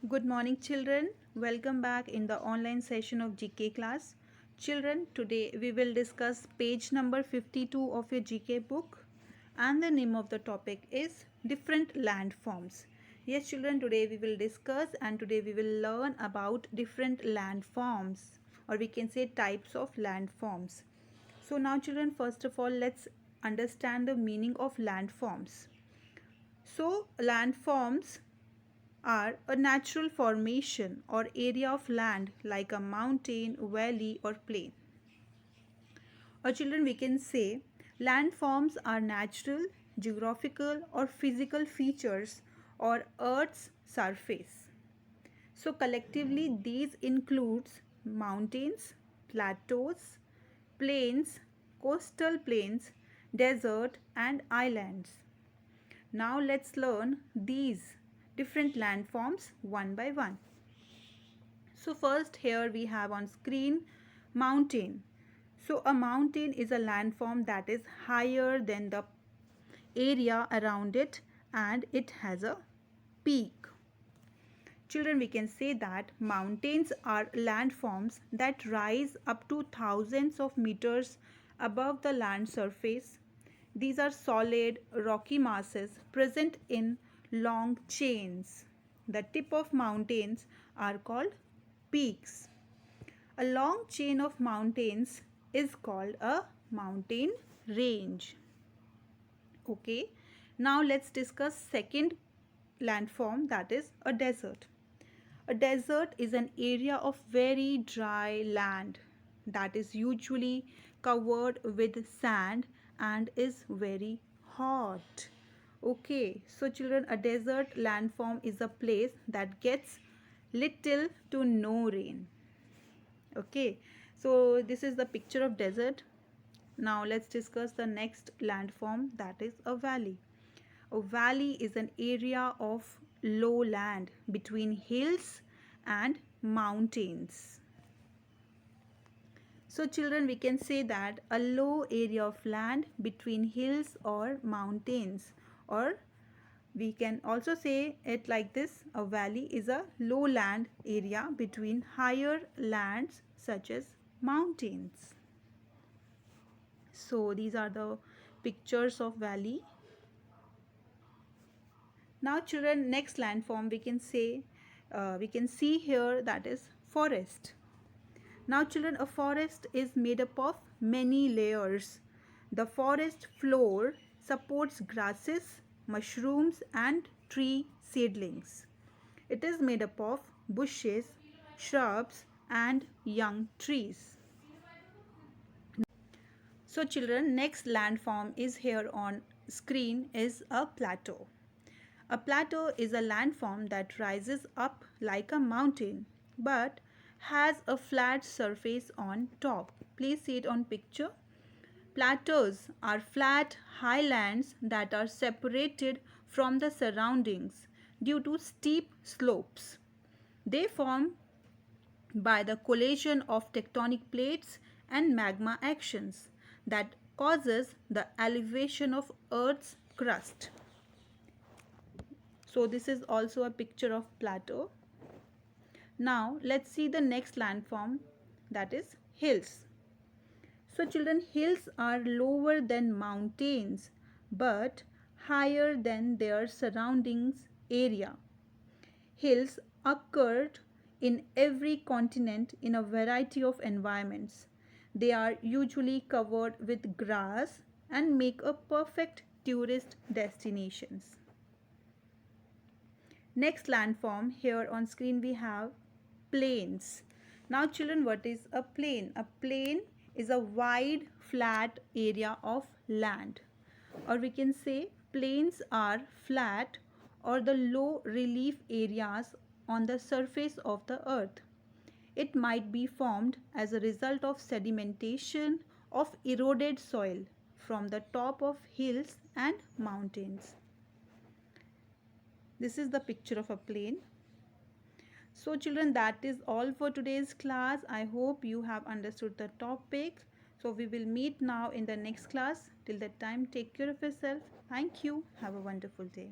Good morning, children. Welcome back in the online session of GK class. Children, today we will discuss page number 52 of your GK book, and the name of the topic is different landforms. Yes, children, today we will discuss and today we will learn about different landforms, or we can say types of landforms. So now, children, first of all, let's understand the meaning of landforms. So landforms are a natural formation or area of land like a mountain, valley or plain. Or children, we can say landforms are natural, geographical or physical features or earth's surface. So collectively these includes mountains, plateaus, plains, coastal plains, desert and islands. Now let's learn these different landforms one by one. So first here we have on screen mountain. So a mountain is a landform that is higher than the area around it and it has a peak. Children, we can say that mountains are landforms that rise up to thousands of meters above the land surface. These are solid rocky masses present in long chains. The tip of mountains are called peaks. A long chain of mountains is called a mountain range. Okay, now let's discuss second landform, that is a desert. A desert is an area of very dry land that is usually covered with sand and is very hot. Okay, so children, a desert landform is a place that gets little to no rain. Okay, so this is the picture of desert. Now let's discuss the next landform, that is a valley. A valley is an area of low land between hills and mountains. So children, we can say that a low area of land between hills or mountains, or we can also say it like this: a valley is a lowland area between higher lands such as mountains. So these are the pictures of valley. Now children, next landform we can see here, that is forest. Now children, a forest is made up of many layers. The forest floor supports grasses, mushrooms and tree seedlings. It is made up of bushes, shrubs and young trees. So children, next landform is here on screen is a plateau. A plateau is a landform that rises up like a mountain but has a flat surface on top. Please see it on picture. Plateaus are flat highlands that are separated from the surroundings due to steep slopes. They form by the collision of tectonic plates and magma actions that causes the elevation of Earth's crust. So this is also a picture of plateau. Now let's see the next landform, that is hills. So children, hills are lower than mountains but higher than their surroundings area. Hills occurred in every continent in a variety of environments. They are usually covered with grass and make a perfect tourist destinations. Next landform, here on screen we have plains. Now children, what is a plain? A plain is a wide flat area of land, or we can say plains are flat or the low relief areas on the surface of the earth. It might be formed as a result of sedimentation of eroded soil from the top of hills and mountains. This is the picture of a plain. So children, that is all for today's class. I hope you have understood the topic. So we will meet now in the next class. Till that time, take care of yourself. Thank you. Have a wonderful day.